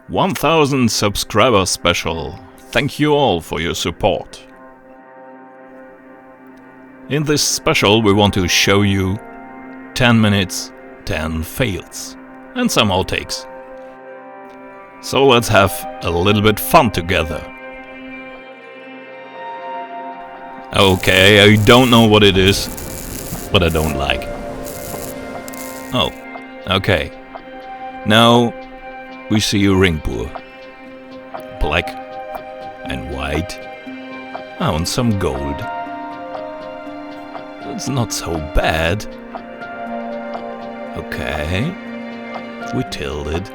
1000 subscribers special. Thank you all for your support. In this special we want to show you 10 minutes, 10 fails and some outtakes. So let's have a little bit fun together. Okay, I don't know what it is, but I don't like. Oh, okay. Now we see a ring pour. Black and white. Oh, and some gold. It's not so bad. Okay. We tilt it.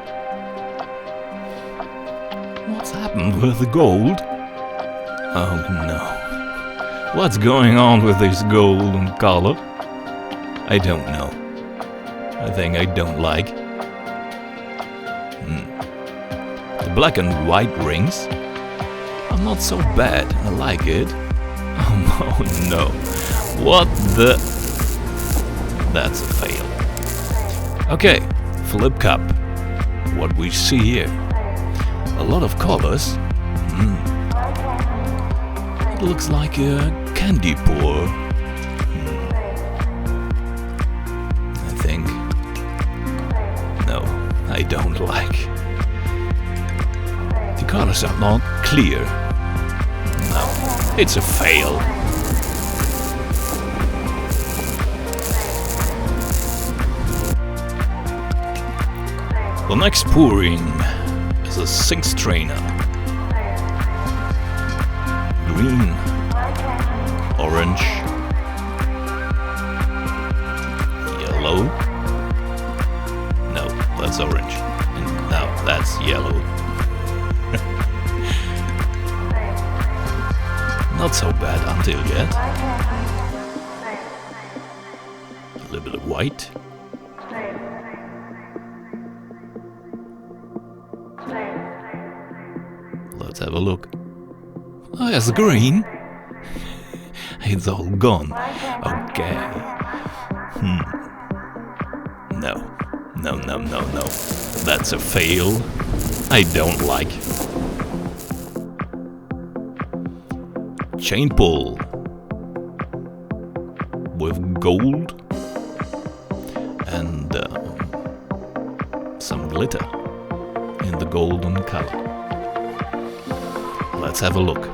What's happened with the gold? Oh no. What's going on with this golden color? I don't know. I think I don't like. The black and white rings are not so bad. I like it. Oh no. What the... That's a fail. Okay, flip cup. What we see here. A lot of colors. It looks like a candy pour. I think... No, I don't like. The colors are not clear. No, it's a fail. The next pouring is a sink strainer. Green, orange, yellow. No, that's orange. And now that's yellow. Not so bad until yet. A little bit of white. Let's have a look. Oh, it's green. It's all gone. Okay. No. That's a fail. I don't like. Chain pull with gold and some glitter in the golden color. Let's have a look.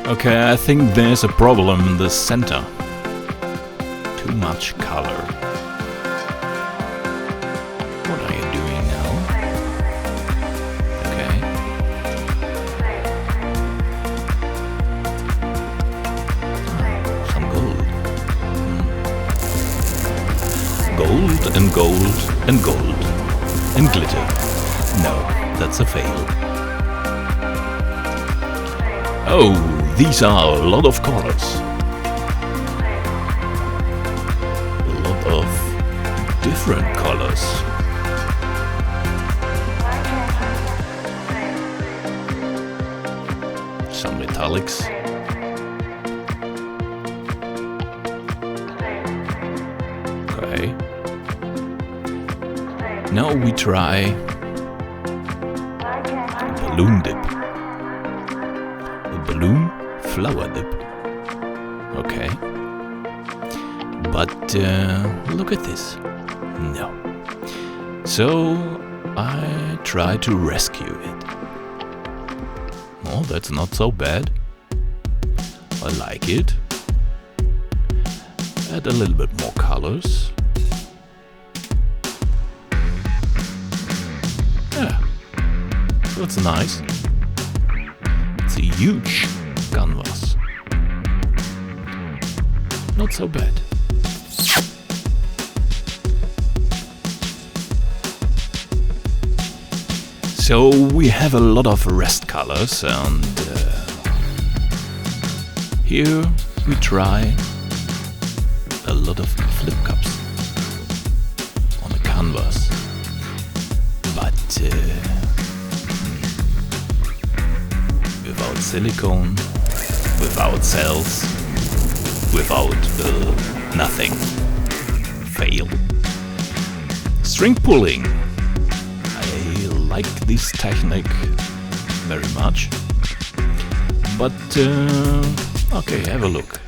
Okay, I think there's a problem in the center. Too much color. What are you doing now? Okay. Some gold. Gold and gold and gold. And glitter. No, that's a fail. Oh, these are a lot of colors. A lot of different colors. Some metallics. Okay. Now we try balloon dip. Balloon flower dip. Okay. But look at this. No. So I try to rescue it. Oh, that's not so bad. I like it. Add a little bit more colors. Yeah. That's nice. It's a huge canvas. Not so bad. So we have a lot of rest colors and here we try a lot of flip cups on the canvas. But silicone, without cells, without nothing. Fail. String pulling. I like this technique very much. But okay, have a look.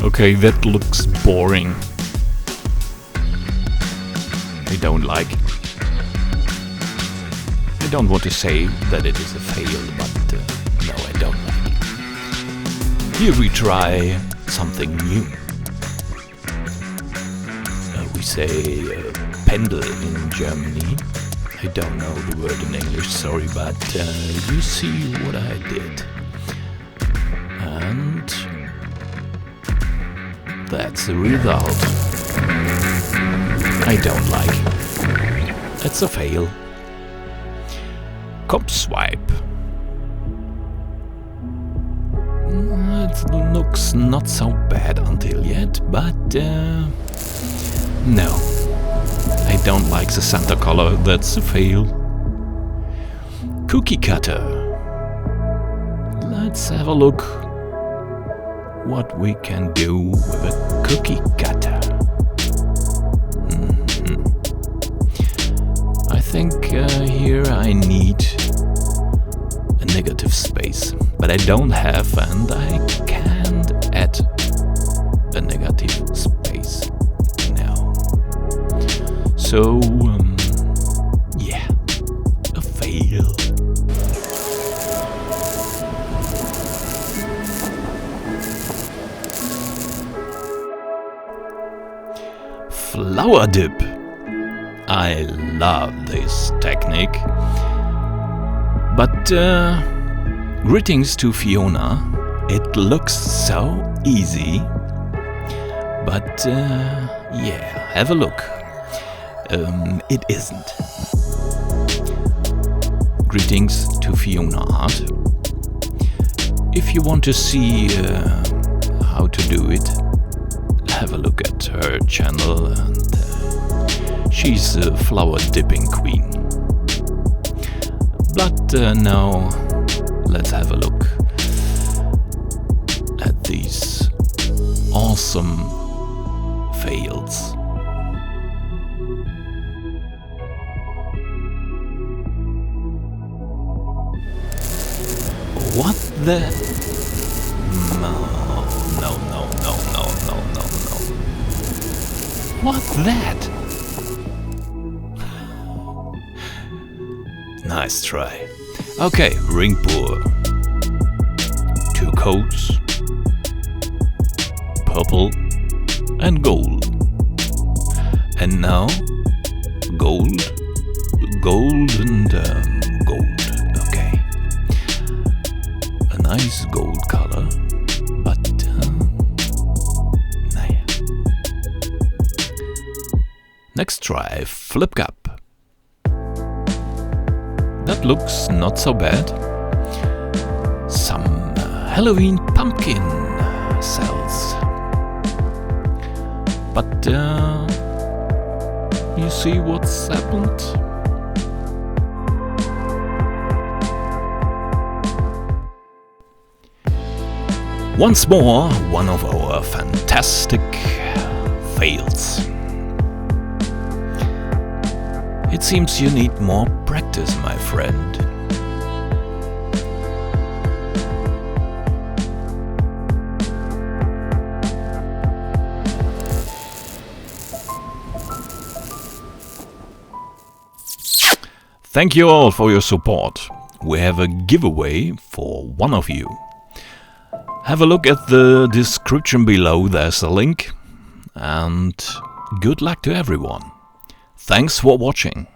Okay, that looks boring. I don't like. I don't want to say that it is a fail, but no, I don't like. Here we try something new. We say Pendulum in Germany. I don't know the word in English, sorry, but you see what I did. And that's the result. I don't like. It's a fail. Cop swipe. It looks not so bad until yet, but no. I don't like the center color, that's a fail. Cookie cutter. Let's have a look what we can do with a cookie cutter. I think here I need a negative space, but I don't have, and I can't add a negative space now. So yeah, a fail. Flower dip. I love this technique. But greetings to Fiona. It looks so easy. But yeah, have a look. It isn't. Greetings to Fiona Art. If you want to see how to do it, have a look at her channel, and she's a flower dipping queen. But now let's have a look at these awesome fails. What the? No. What's that? Nice try. Okay, ring pour. 2 coats. Purple and gold. And now gold and gold. Okay. A nice gold color, but naja. Next try, flip cup. That looks not so bad. Some Halloween pumpkin cells. But you see what's happened? Once more, one of our fantastic fails. It seems you need more practice, my friend. Thank you all for your support. We have a giveaway for one of you. Have a look at the description below, there's a link. And good luck to everyone. Thanks for watching.